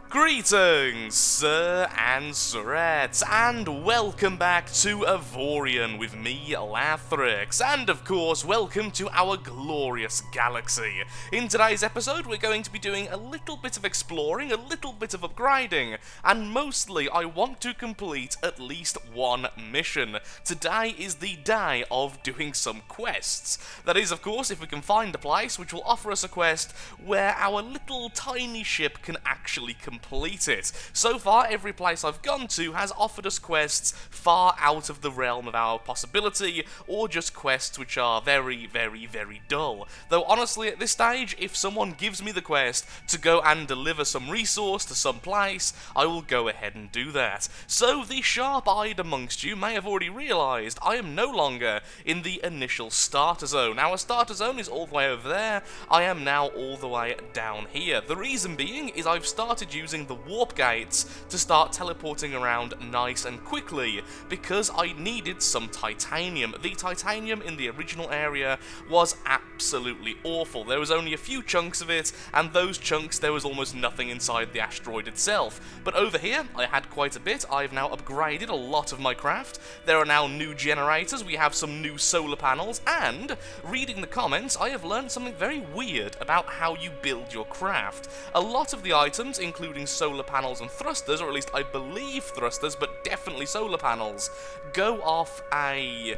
Greetings, sir and sirettes, and welcome back to Avorion with me, Lathrix, and of course, welcome to our glorious galaxy. In today's episode, we're going to be doing a little bit of exploring, a little bit of upgrading, and mostly I want to complete at least one mission. Today is the day of doing some quests. That is, of course, if we can find a place which will offer us a quest where our little tiny ship can actually complete it. So far, every place I've gone to has offered us quests far out of the realm of our possibility, or just quests which are very, very, very dull. Though honestly, at this stage, if someone gives me the quest to go and deliver some resource to some place, I will go ahead and do that. So the sharp-eyed amongst you may have already realised I am no longer in the initial starter zone. Our starter zone is all the way over there. I am now all the way down here. The reason being is I've started using the warp gates to start teleporting around nice and quickly, because I needed some titanium. The titanium in the original area was absolutely awful. There was only a few chunks of it, and those chunks there was almost nothing inside the asteroid itself. But over here, I had quite a bit. I've now upgraded a lot of my craft. There are now new generators, we have some new solar panels, and, reading the comments, I have learned something very weird about how you build your craft. A lot of the items, including solar panels and thrusters, or at least I believe thrusters, but definitely solar panels, go off a...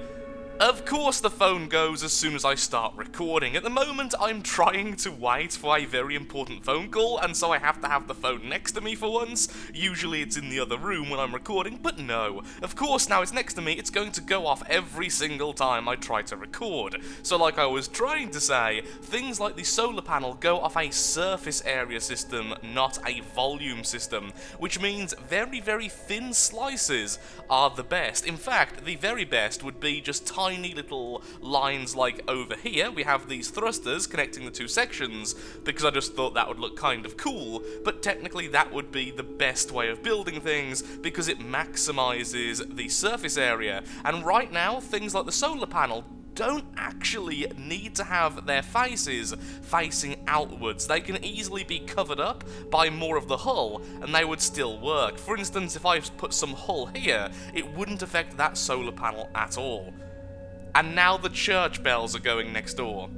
Of course the phone goes as soon as I start recording. At the moment I'm trying to wait for a very important phone call, and so I have to have the phone next to me for once. Usually it's in the other room when I'm recording, but no. Of course now it's next to me, it's going to go off every single time I try to record. So like I was trying to say, things like the solar panel go off a surface area system, not a volume system, which means very, very thin slices are the best. In fact, the very best would be just tiny little lines like over here. We have these thrusters connecting the two sections, because I just thought that would look kind of cool, but technically that would be the best way of building things, because it maximizes the surface area. And right now, things like the solar panel don't actually need to have their faces facing outwards. They can easily be covered up by more of the hull, and they would still work. For instance, if I put some hull here, it wouldn't affect that solar panel at all. And now the church bells are going next door.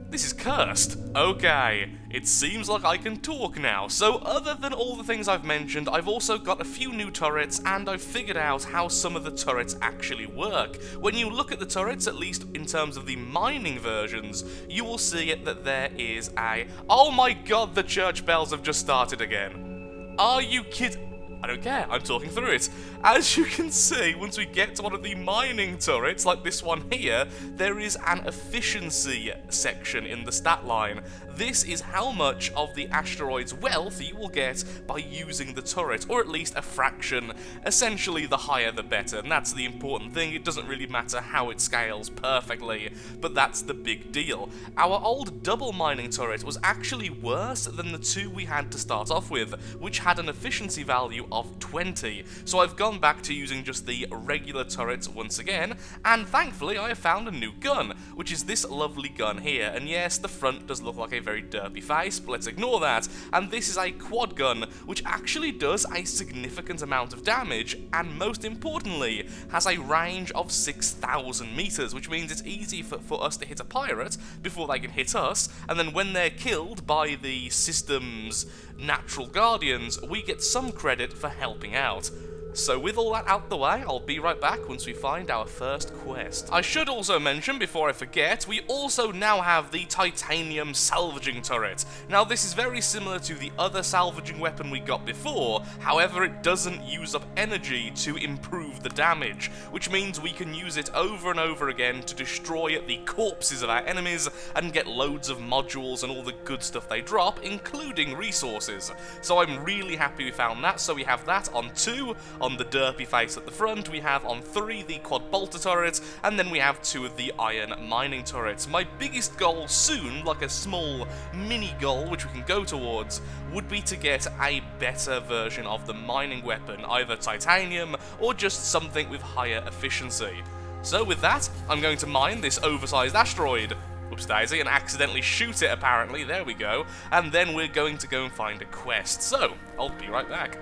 This is cursed. Okay, it seems like I can talk now. So other than all the things I've mentioned, I've also got a few new turrets, and I've figured out how some of the turrets actually work. When you look at the turrets, at least in terms of the mining versions, you will see it that there is a... Oh my god, the church bells have just started again. Are you kidding? I don't care, I'm talking through it. As you can see, once we get to one of the mining turrets, like this one here, there is an efficiency section in the stat line. This is how much of the asteroid's wealth you will get by using the turret, or at least a fraction. Essentially, the higher the better, and that's the important thing. It doesn't really matter how it scales perfectly, but that's the big deal. Our old double mining turret was actually worse than the two we had to start off with, which had an efficiency value of 20, so I've gone back to using just the regular turrets once again, and thankfully I have found a new gun, which is this lovely gun here. And yes, the front does look like a very derpy face, but let's ignore that. And this is a quad gun, which actually does a significant amount of damage, and most importantly, has a range of 6,000 meters, which means it's easy for us to hit a pirate before they can hit us, and then when they're killed by the system's natural guardians, we get some credit for helping out. So with all that out the way, I'll be right back once we find our first quest. I should also mention, before I forget, we also now have the titanium salvaging turret. Now this is very similar to the other salvaging weapon we got before, however it doesn't use up energy to improve the damage, which means we can use it over and over again to destroy the corpses of our enemies and get loads of modules and all the good stuff they drop, including resources. So I'm really happy we found that. So we have that on 2, on the derpy face at the front, we have on 3 the quad bolter turret, and then we have 2 of the iron mining turrets. My biggest goal soon, like a small mini goal which we can go towards, would be to get a better version of the mining weapon, either titanium or just something with higher efficiency. So with that, I'm going to mine this oversized asteroid Whoops daisy, and accidentally shoot it apparently, there we go, and then we're going to go and find a quest. So, I'll be right back.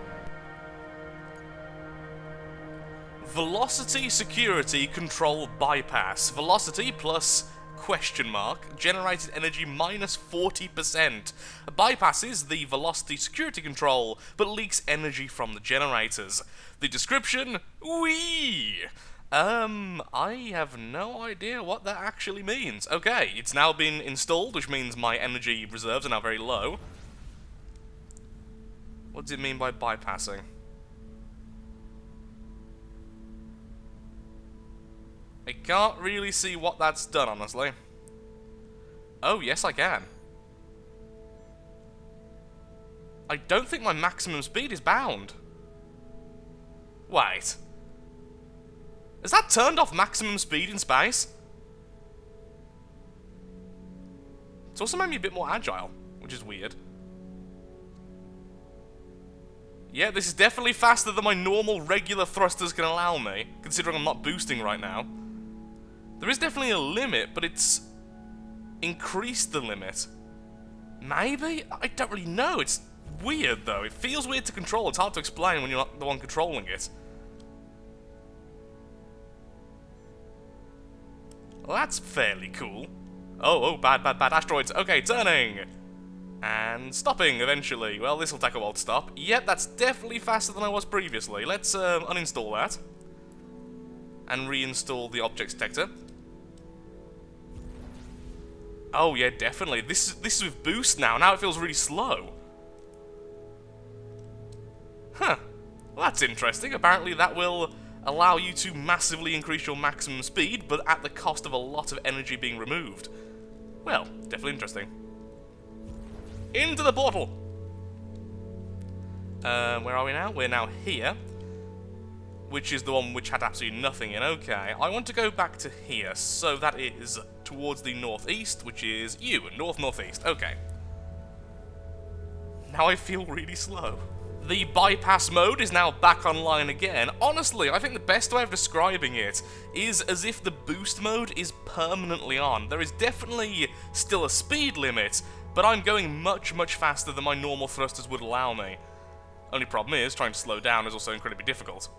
Velocity security control bypass. Velocity plus question mark generated energy minus 40%. Bypasses the velocity security control, but leaks energy from the generators. The description, wee! I have no idea what that actually means. Okay, it's now been installed, which means my energy reserves are now very low. What does it mean by bypassing? I can't really see what that's done, honestly. Oh, yes I can. I don't think my maximum speed is bound. Wait. Has that turned off maximum speed in space? It's also made me a bit more agile, which is weird. Yeah, this is definitely faster than my normal regular thrusters can allow me, considering I'm not boosting right now. There is definitely a limit, but it's increased the limit. Maybe? I don't really know. It's weird, though. It feels weird to control. It's hard to explain when you're not the one controlling it. Well, that's fairly cool. Oh, bad asteroids. Okay, turning. And stopping, eventually. Well, this will take a while to stop. Yep, that's definitely faster than I was previously. Let's uninstall that. And reinstall the object detector. Oh, yeah, definitely. This is with boost now. Now it feels really slow. Huh. Well, that's interesting. Apparently that will allow you to massively increase your maximum speed, but at the cost of a lot of energy being removed. Well, definitely interesting. Into the portal! Where are we now? We're now here. Which is the one which had absolutely nothing in. Okay, I want to go back to here. So that is towards the northeast, which is you, northeast. Okay. Now I feel really slow. The bypass mode is now back online again. Honestly, I think the best way of describing it is as if the boost mode is permanently on. There is definitely still a speed limit, but I'm going much faster than my normal thrusters would allow me. Only problem is, trying to slow down is also incredibly difficult.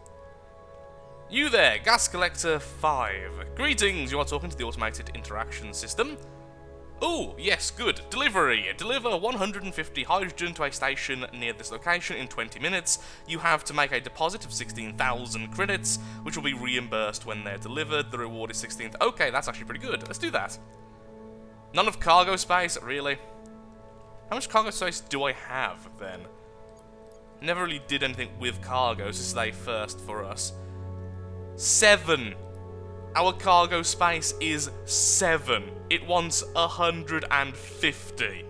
You there, Gas Collector 5. Greetings, you are talking to the automated interaction system. Oh, yes, good. Delivery. Deliver 150 hydrogen to a station near this location in 20 minutes. You have to make a deposit of 16,000 credits, which will be reimbursed when they're delivered. The reward is 16th. Okay, that's actually pretty good. Let's do that. None of cargo space, really? How much cargo space do I have, then? Never really did anything with cargo, so this is a first for us. 7. Our cargo space is 7. It wants 150.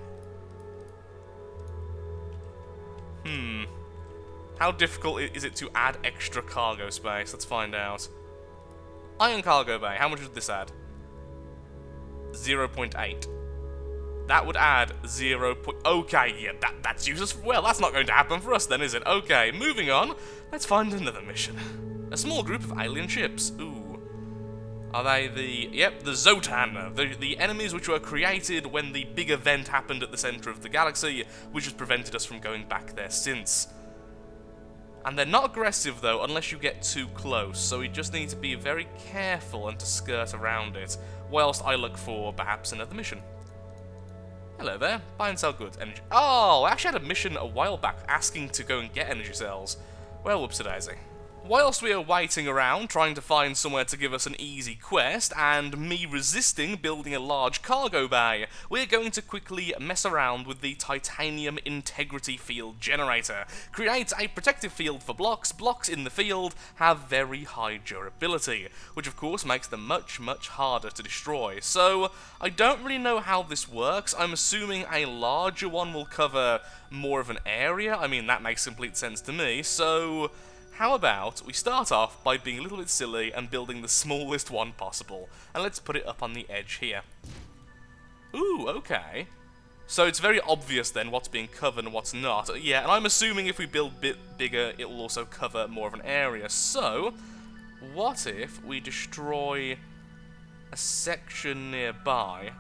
How difficult is it to add extra cargo space? Let's find out. Iron cargo bay. How much would this add? 0.8. That would add 0. Okay, yeah, that's useless. Well, that's not going to happen for us then, is it? Okay, moving on. Let's find another mission. A small group of alien ships. Ooh. Are they the... Yep, the Zotan. The enemies which were created when the big event happened at the center of the galaxy, which has prevented us from going back there since. And they're not aggressive, though, unless you get too close, so we just need to be very careful and to skirt around it, whilst I look for, perhaps, another mission. Hello there. Buy and sell goods. Energy... Oh, I actually had a mission a while back asking to go and get energy cells. Well, whoopsie-daisy. Whilst we are waiting around, trying to find somewhere to give us an easy quest, and me resisting building a large cargo bay, we're going to quickly mess around with the Titanium Integrity Field Generator. Create a protective field for blocks. Blocks in the field have very high durability, which of course makes them much harder to destroy. So, I don't really know how this works. I'm assuming a larger one will cover more of an area. I mean, that makes complete sense to me, so... How about we start off by being a little bit silly and building the smallest one possible, and let's put it up on the edge here. Ooh, okay. So it's very obvious then what's being covered and what's not. Yeah, and I'm assuming if we build a bit bigger, it will also cover more of an area. So, what if we destroy a section nearby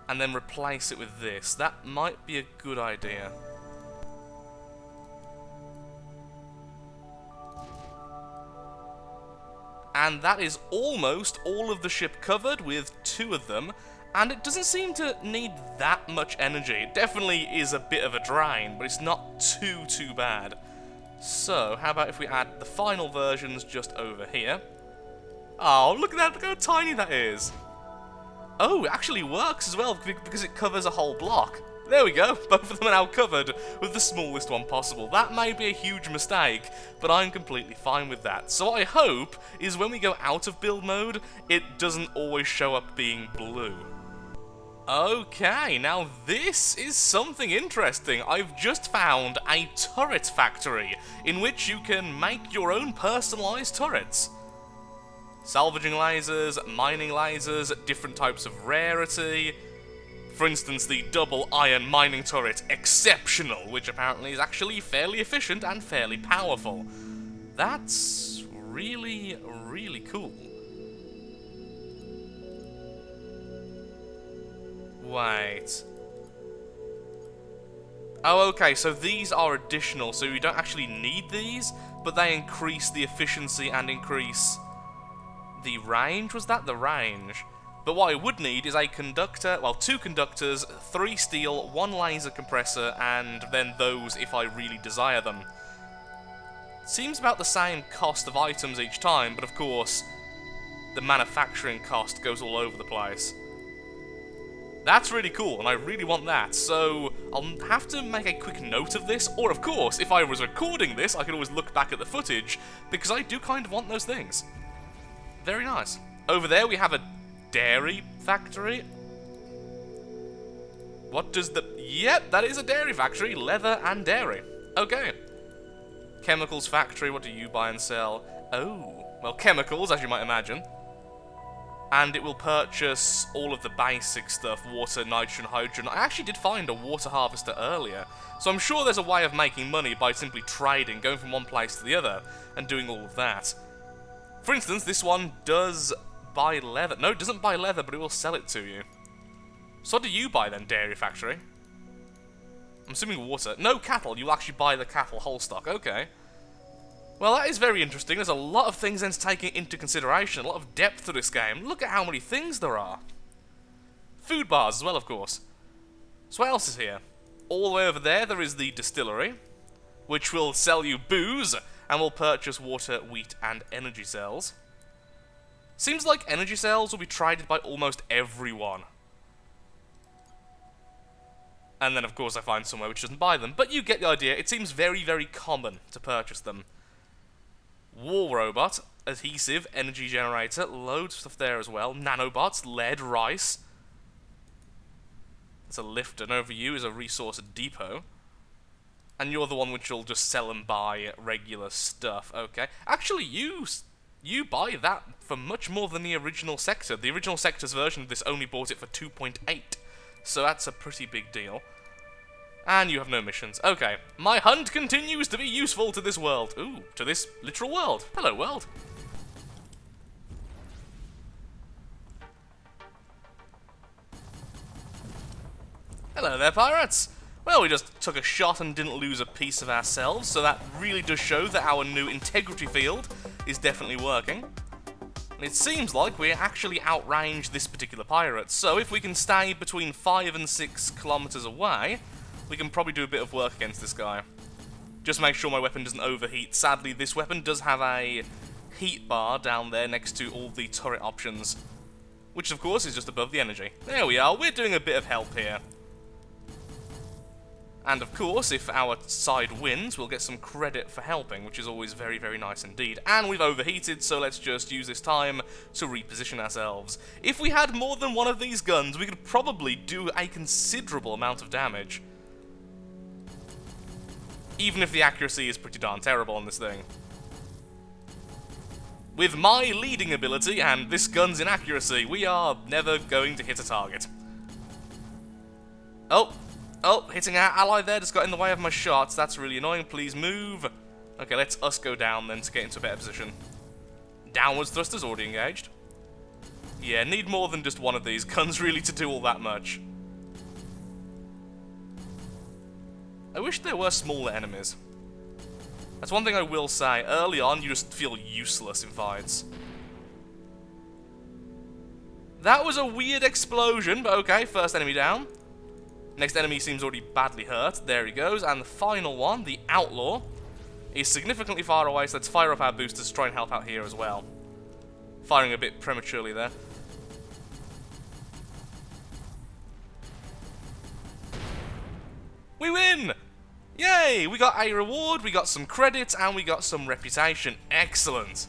and then replace it with this. That might be a good idea. And that is almost all of the ship covered, with 2 of them, and it doesn't seem to need that much energy. It definitely is a bit of a drain, but it's not too bad. So, how about if we add the final versions just over here? Oh, look at that, look how tiny that is. Oh, it actually works as well, because it covers a whole block. There we go, both of them are now covered with the smallest one possible. That may be a huge mistake, but I'm completely fine with that. So what I hope is when we go out of build mode, it doesn't always show up being blue. Okay, now this is something interesting. I've just found a turret factory in which you can make your own personalized turrets. Salvaging lasers, mining lasers, different types of rarity. For instance, the double iron mining turret, exceptional, which apparently is actually fairly efficient and fairly powerful. That's really, really cool. Wait. Oh, okay, so these are additional, so you don't actually need these, but they increase the efficiency and increase the range. Was that the range? But what I would need is a conductor, well, 2 conductors, 3 steel, 1 laser compressor, and then those if I really desire them. Seems about the same cost of items each time, but of course, the manufacturing cost goes all over the place. That's really cool, and I really want that, so I'll have to make a quick note of this, or of course, if I was recording this, I could always look back at the footage, because I do kind of want those things. Very nice. Over there we have a dairy factory. What does the... Yep, that is a dairy factory. Leather and dairy. Okay. Chemicals factory, what do you buy and sell? Oh, well, chemicals, as you might imagine. And it will purchase all of the basic stuff, water, nitrogen, hydrogen. I actually did find a water harvester earlier, so I'm sure there's a way of making money by simply trading, going from one place to the other, and doing all of that. For instance, this one does buy leather. No, it doesn't buy leather, but it will sell it to you. So what do you buy then, dairy factory? I'm assuming water. No cattle, you'll actually buy the cattle whole stock. Okay. Well, that is very interesting. There's a lot of things then to take into consideration, a lot of depth to this game. Look at how many things there are. Food bars as well, of course. So what else is here? All the way over there, there is the distillery, which will sell you booze, and will purchase water, wheat, and energy cells. Seems like energy cells will be traded by almost everyone. And then, of course, I find somewhere which doesn't buy them. But you get the idea. It seems very, very common to purchase them. War robot, adhesive, energy generator, loads of stuff there as well. Nanobots, lead, rice. That's a lift, and over you is a resource depot. And you're the one which will just sell and buy regular stuff. Okay. Actually, you buy that for much more than the original sector. The original sector's version of this only bought it for 2.8. So that's a pretty big deal. And you have no missions. Okay. My hunt continues to be useful to this world. Ooh, to this literal world. Hello, world. Hello there, pirates. Well, we just took a shot and didn't lose a piece of ourselves, so that really does show that our new integrity field is definitely working. And it seems like we actually outranged this particular pirate, so if we can stay between 5 and 6 kilometers away, we can probably do a bit of work against this guy. Just make sure my weapon doesn't overheat. Sadly, this weapon does have a heat bar down there next to all the turret options, which of course is just above the energy. There we are, we're doing a bit of help here. And of course, if our side wins, we'll get some credit for helping, which is always very, very nice indeed. And we've overheated, so let's just use this time to reposition ourselves. If we had more than one of these guns, we could probably do a considerable amount of damage. Even if the accuracy is pretty darn terrible on this thing. With my leading ability and this gun's inaccuracy, we are never going to hit a target. Oh, hitting our ally there just got in the way of my shots. That's really annoying. Please move. Okay, let's us go down then to get into a better position. Downwards thrusters already engaged. Yeah, need more than just one of these guns really to do all that much. I wish there were smaller enemies. That's one thing I will say. Early on, you just feel useless in fights. That was a weird explosion, but okay, first enemy down. Next enemy seems already badly hurt. There he goes. And the final one, the Outlaw, is significantly far away, so let's fire up our boosters to try and help out here as well. Firing a bit prematurely there. We win! Yay! We got a reward, we got some credits, and we got some reputation. Excellent!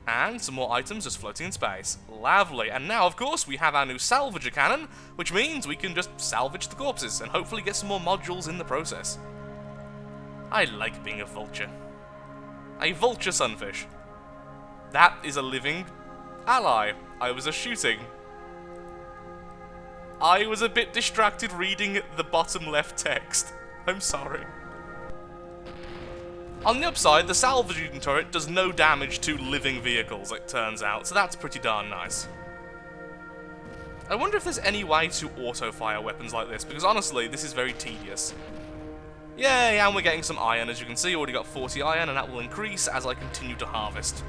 And some more items just floating in space. Lovely. And now, of course, we have our new salvager cannon, which means we can just salvage the corpses and hopefully get some more modules in the process. I like being a vulture. A vulture sunfish. That is a living ally. I was just shooting. I was a bit distracted reading the bottom left text. I'm sorry. On the upside, the salvaging turret does no damage to living vehicles, it turns out, so that's pretty darn nice. I wonder if there's any way to auto-fire weapons like this, because honestly, this is very tedious. Yay, and we're getting some iron, as you can see, already got 40 iron, and that will increase as I continue to harvest.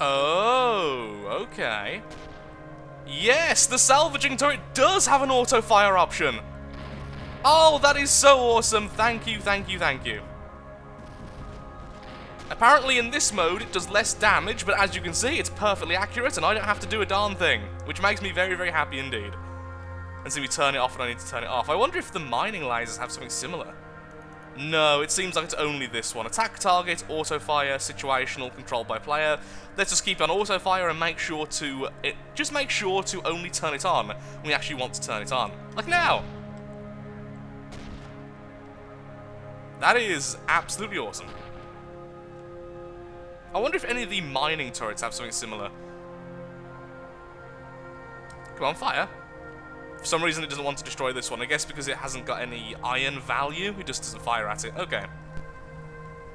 Oh, okay. Yes, the salvaging turret does have an auto-fire option. Oh, that is so awesome. Thank you, thank you, thank you. Apparently in this mode it does less damage, but as you can see, it's perfectly accurate and I don't have to do a darn thing, which makes me very, very happy indeed. And so we turn it off and I need to turn it off. I wonder if the mining lasers have something similar. No, it seems like it's only this one. Attack target, auto-fire, situational, controlled by player. Let's just keep on auto-fire and make sure to... just make sure to only turn it on when we actually want to turn it on. Like now! That is absolutely awesome. I wonder if any of the mining turrets have something similar. Come on, fire. For some reason it doesn't want to destroy this one. I guess because it hasn't got any iron value, it just doesn't fire at it. Okay.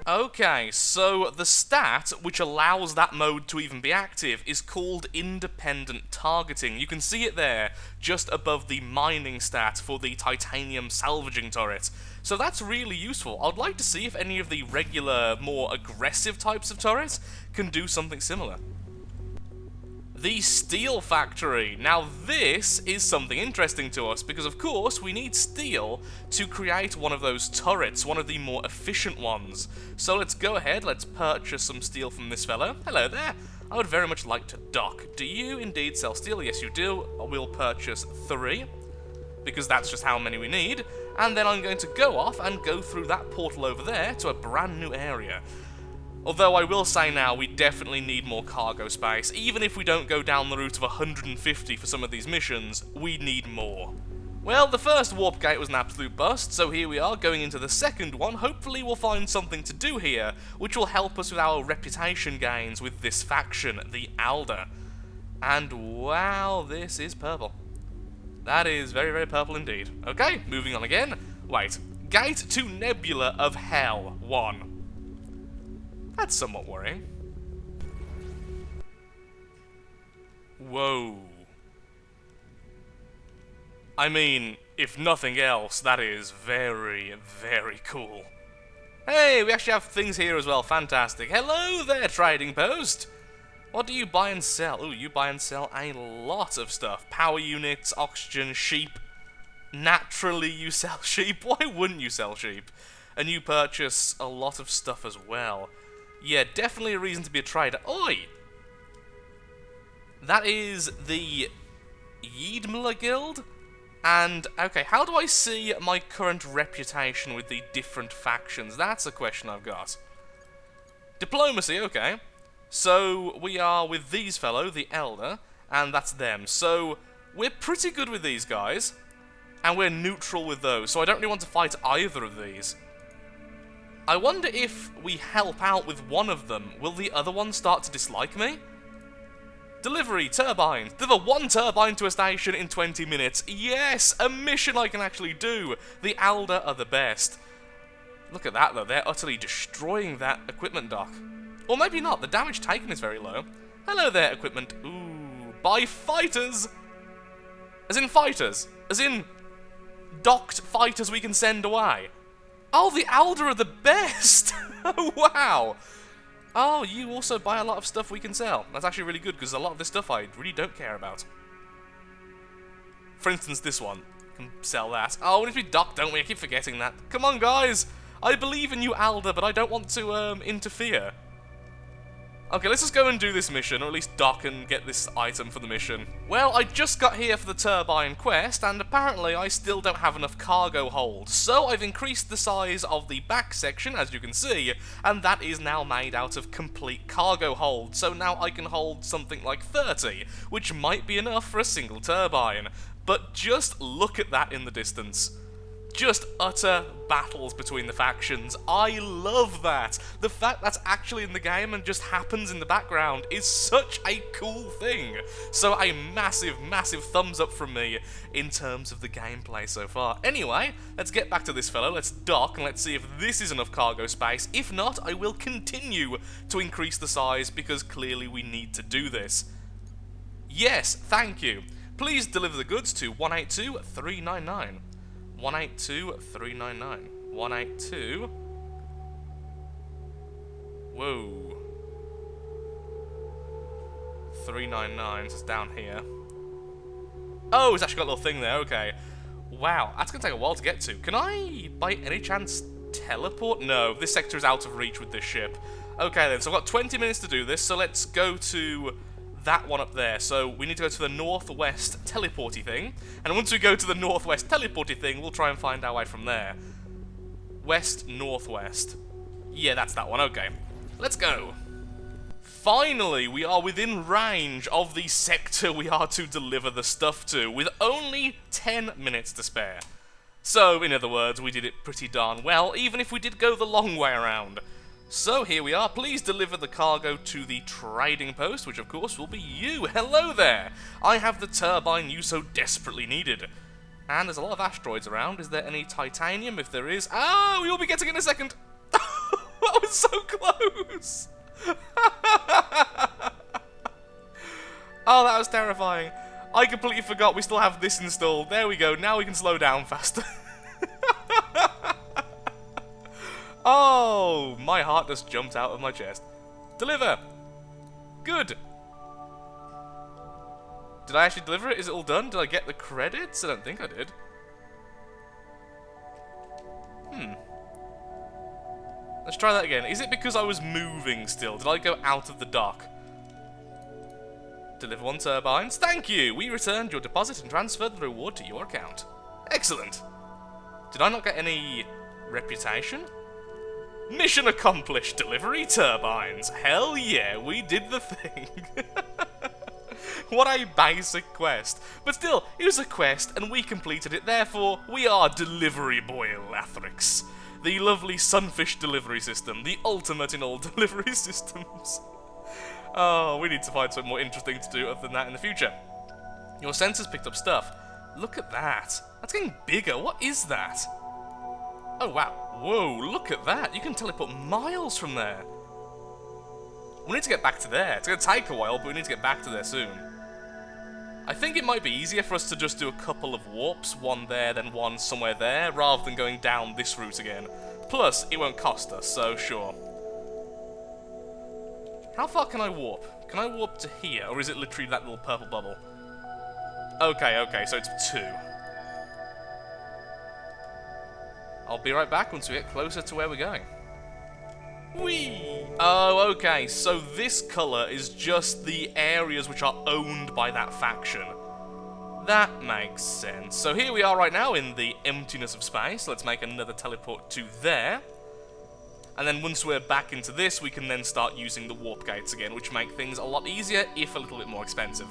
Okay, so the stat which allows that mode to even be active is called independent targeting. You can see it there, just above the mining stat for the titanium salvaging turret. So that's really useful. I'd like to see if any of the regular, more aggressive types of turrets can do something similar. The steel factory. Now this is something interesting to us because of course we need steel to create one of those turrets, one of the more efficient ones. So let's go ahead, let's purchase some steel from this fellow. Hello there. I would very much like to dock. Do you indeed sell steel? Yes you do. We'll purchase 3 because that's just how many we need. And then I'm going to go off and go through that portal over there to a brand new area. Although I will say now, we definitely need more cargo space. Even if we don't go down the route of 150 for some of these missions, we need more. Well, the first warp gate was an absolute bust, so here we are going into the second one. Hopefully we'll find something to do here, which will help us with our reputation gains with this faction, the Alder. And wow, this is purple. That is very, very purple indeed. Okay, moving on again. Wait, Gate to Nebula of Hell 1. That's somewhat worrying. Whoa. I mean, if nothing else, that is very, very cool. Hey, we actually have things here as well. Fantastic. Hello there, trading post. What do you buy and sell? Oh, you buy and sell a lot of stuff. Power units, oxygen, sheep. Naturally, you sell sheep. Why wouldn't you sell sheep? And you purchase a lot of stuff as well. Yeah, definitely a reason to be a trader. Oi! That is the Yeedmler Guild. And, okay, how do I see my current reputation with the different factions? That's a question I've got. Diplomacy, okay. So, we are with these fellow, the Elder, and that's them. So, we're pretty good with these guys, and we're neutral with those, so I don't really want to fight either of these. I wonder if we help out with one of them, will the other one start to dislike me? Delivery, turbines. Deliver 1 turbine to a station in 20 minutes. Yes, a mission I can actually do. The Alder are the best. Look at that though, they're utterly destroying that equipment dock. Or maybe not, the damage taken is very low. Hello there, equipment. Ooh, by fighters! As in fighters. As in docked fighters we can send away. Oh, the Alder are the best! Oh, wow! Oh, you also buy a lot of stuff we can sell. That's actually really good, because a lot of this stuff I really don't care about. For instance, this one. Can sell that. Oh, we need to be docked, don't we? I keep forgetting that. Come on, guys! I believe in you, Alder, but I don't want to, interfere. Okay, let's just go and do this mission, or at least dock and get this item for the mission. Well, I just got here for the Turbine quest, and apparently I still don't have enough cargo hold. So I've increased the size of the back section, as you can see, and that is now made out of complete cargo hold. So now I can hold something like 30, which might be enough for a single turbine. But just look at that in the distance. Just utter battles between the factions. I love that. The fact that's actually in the game and just happens in the background is such a cool thing. So a massive, massive thumbs up from me in terms of the gameplay so far. Anyway, let's get back to this fellow. Let's dock and let's see if this is enough cargo space. If not, I will continue to increase the size because clearly we need to do this. Yes, thank you. Please deliver the goods to 182-399. 182-399. 182. Whoa. 399, so it's down here. Oh, it's actually got a little thing there, okay. Wow, that's going to take a while to get to. Can I, by any chance, teleport? No, this sector is out of reach with this ship. Okay then, so I've got 20 minutes to do this, so let's go to that one up there. So we need to go to the northwest teleporty thing, and once we go to the northwest teleporty thing, we'll try and find our way from there. West, northwest. Yeah, that's that one, okay. Let's go. Finally, we are within range of the sector we are to deliver the stuff to, with only 10 minutes to spare. So, in other words, we did it pretty darn well, even if we did go the long way around. So here we are, please deliver the cargo to the trading post, which of course will be you. Hello there! I have the turbine you so desperately needed. And there's a lot of asteroids around. Is there any titanium? If there is... Oh, we will be getting it in a second! That was so close! Oh, that was terrifying. I completely forgot we still have this installed. There we go, now we can slow down faster. Oh, my heart just jumped out of my chest. Deliver! Good! Did I actually deliver it? Is it all done? Did I get the credits? I don't think I did. Let's try that again. Is it because I was moving still? Did I go out of the dock? Deliver 1 turbines. Thank you! We returned your deposit and transferred the reward to your account. Excellent! Did I not get any reputation? Mission accomplished, delivery turbines. Hell yeah, we did the thing. What a basic quest. But still, it was a quest and we completed it, therefore we are Delivery Boy Lathrix. The lovely sunfish delivery system, the ultimate in all delivery systems. Oh, we need to find something more interesting to do other than that in the future. Your sensors picked up stuff. Look at that. That's getting bigger. What is that? Oh, wow. Whoa, look at that. You can teleport miles from there. We need to get back to there. It's going to take a while, but we need to get back to there soon. I think it might be easier for us to just do a couple of warps, one there, then one somewhere there, rather than going down this route again. Plus, it won't cost us, so sure. How far can I warp? Can I warp to here, or is it literally that little purple bubble? Okay, so it's 2. I'll be right back once we get closer to where we're going. Whee! Oh, okay, so this colour is just the areas which are owned by that faction. That makes sense. So here we are right now in the emptiness of space. Let's make another teleport to there. And then once we're back into this, we can then start using the warp gates again, which make things a lot easier, if a little bit more expensive.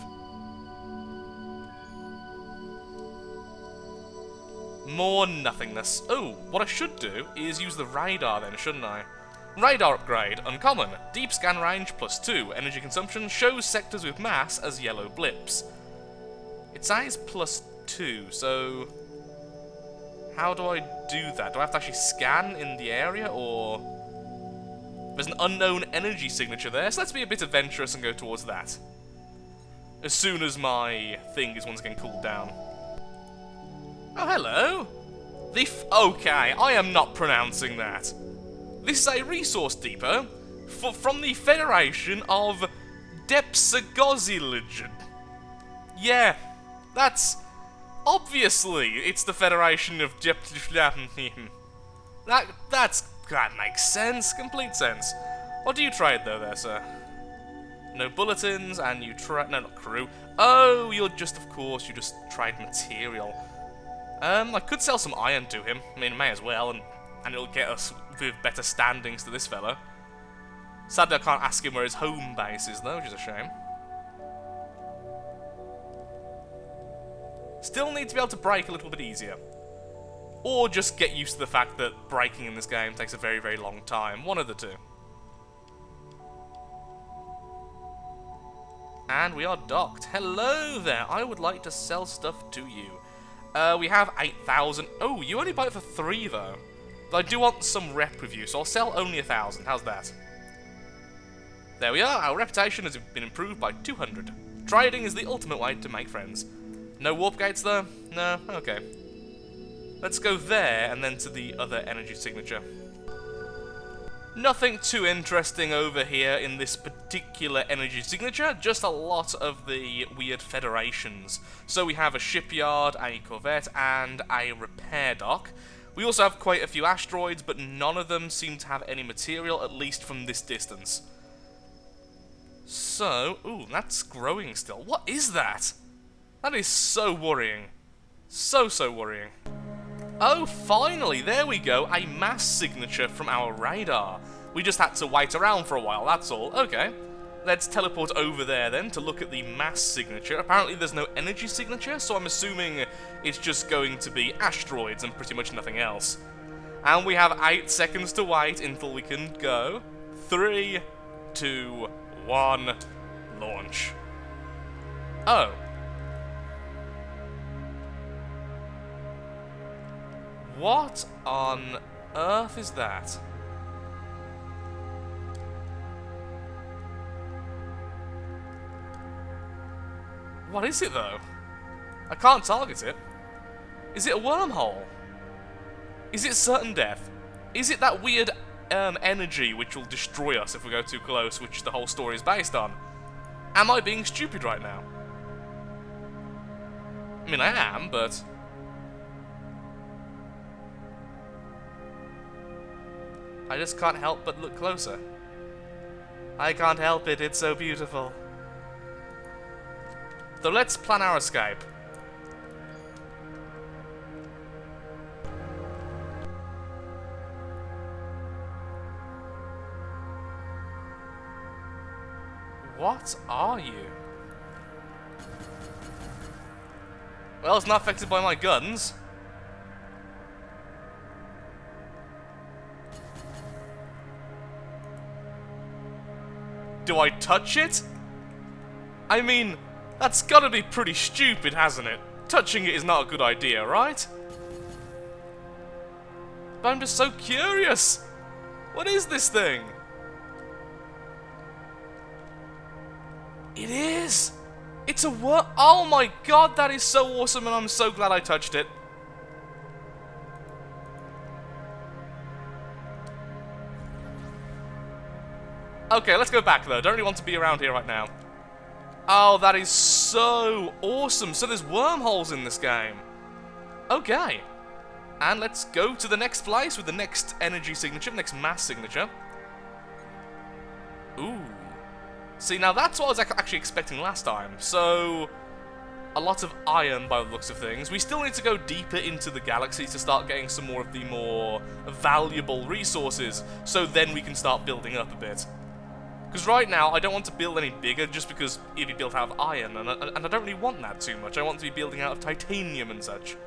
More nothingness. Oh, what I should do is use the radar then, shouldn't I? Radar upgrade, uncommon. Deep scan range +2. Energy consumption shows sectors with mass as yellow blips. It says +2, so... How do I do that? Do I have to actually scan in the area, or... There's an unknown energy signature there, so let's be a bit adventurous and go towards that. As soon as my thing is once again cooled down. Oh, hello! Okay, I am not pronouncing that. This is a resource depot from the Federation of Depsagozilij. Yeah, that's... Obviously, it's the Federation of That makes sense, complete sense. What do you trade though there, sir? No bulletins, and you trade... No, not crew. Oh, you're just, of course, you just trade material. I could sell some iron to him. I mean, may as well, and it'll get us with better standings to this fella. Sadly, I can't ask him where his home base is, though, which is a shame. Still need to be able to break a little bit easier. Or just get used to the fact that breaking in this game takes a very, very long time. One of the two. And we are docked. Hello there. I would like to sell stuff to you. We have 8,000. Oh, you only buy it for 3, though. But I do want some rep with you, so I'll sell only 1,000. How's that? There we are. Our reputation has been improved by 200. Trading is the ultimate way to make friends. No warp gates, though? No? Okay. Let's go there, and then to the other energy signature. Nothing too interesting over here in this particular energy signature, just a lot of the weird federations. So we have a shipyard, a corvette, and a repair dock. We also have quite a few asteroids, but none of them seem to have any material, at least from this distance. So, ooh, that's growing still. What is that? That is so worrying. So worrying. Oh, finally, there we go, a mass signature from our radar. We just had to wait around for a while, that's all. Okay, let's teleport over there then to look at the mass signature. Apparently there's no energy signature, so I'm assuming it's just going to be asteroids and pretty much nothing else. And we have 8 seconds to wait until we can go. 3, 2, 1, launch. Oh. What on earth is that? What is it, though? I can't target it. Is it a wormhole? Is it certain death? Is it that weird energy which will destroy us if we go too close, which the whole story is based on? Am I being stupid right now? I mean, I am, but... I just can't help but look closer. I can't help it, it's so beautiful. So let's plan our escape. What are you? Well, it's not affected by my guns. Do I touch it? I mean, that's gotta be pretty stupid, hasn't it? Touching it is not a good idea, right? But I'm just so curious. What is this thing? It is! It's a what? Oh my god, that is so awesome, and I'm so glad I touched it. Okay, let's go back though. Don't really want to be around here right now. Oh, that is so awesome. So there's wormholes in this game. Okay. And let's go to the next place with the next energy signature, next mass signature. Ooh. See, now that's what I was actually expecting last time. So, a lot of iron by the looks of things. We still need to go deeper into the galaxy to start getting some more of the more valuable resources. So then we can start building up a bit. Because right now, I don't want to build any bigger just because it'd be built out of iron, and I don't really want that too much. I want to be building out of titanium and such.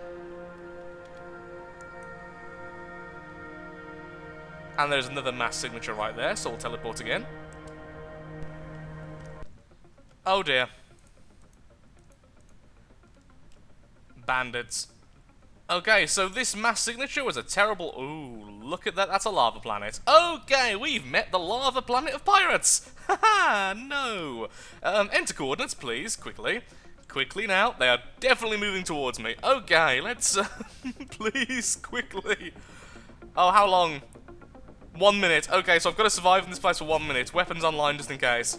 And there's another mass signature right there, so we'll teleport again. Oh dear. Bandits. Okay, so this mass signature was a terrible... Ooh, look at that, that's a lava planet. Okay, we've met the lava planet of pirates! Haha, no! Enter coordinates, please, quickly. Quickly now, they are definitely moving towards me. Okay, let's... please, quickly. Oh, how long? 1 minute. Okay, so I've got to survive in this place for 1 minute. Weapons online just in case.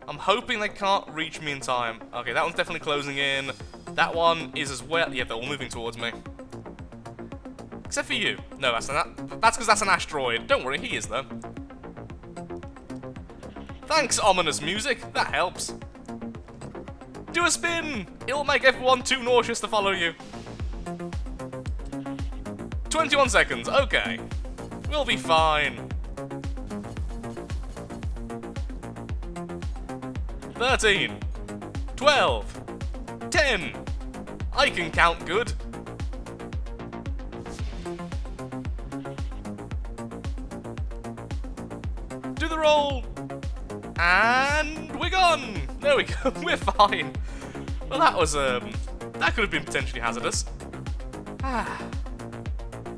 I'm hoping they can't reach me in time. Okay, that one's definitely closing in. That one is as well. Yeah, they're all moving towards me. Except for you. No, that's because that's an asteroid. Don't worry, he is though. Thanks, ominous music. That helps. Do a spin. It'll make everyone too nauseous to follow you. 21 seconds. Okay. We'll be fine. 13. 12. 10. I can count good. Do the roll. And we're gone. There we go. We're fine. Well, that was, that could have been potentially hazardous.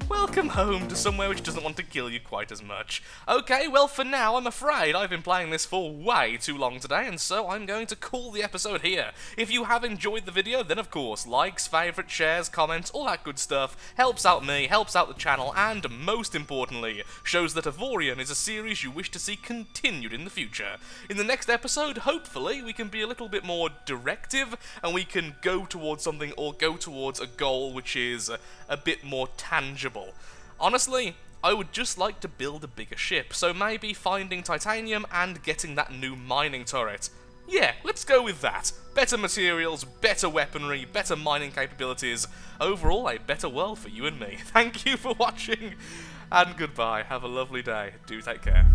Welcome home to somewhere which doesn't want to kill you quite as much. Okay, well for now I'm afraid I've been playing this for way too long today, and so I'm going to call the episode here. If you have enjoyed the video, then of course, likes, favourites, shares, comments, all that good stuff helps out me, helps out the channel, and most importantly, shows that Avorion is a series you wish to see continued in the future. In the next episode, hopefully, we can be a little bit more directive, and we can go towards something or go towards a goal which is a bit more tangible. Honestly, I would just like to build a bigger ship, so maybe finding titanium and getting that new mining turret. Yeah, let's go with that. Better materials, better weaponry, better mining capabilities. Overall, a better world for you and me. Thank you for watching, and goodbye. Have a lovely day. Do take care.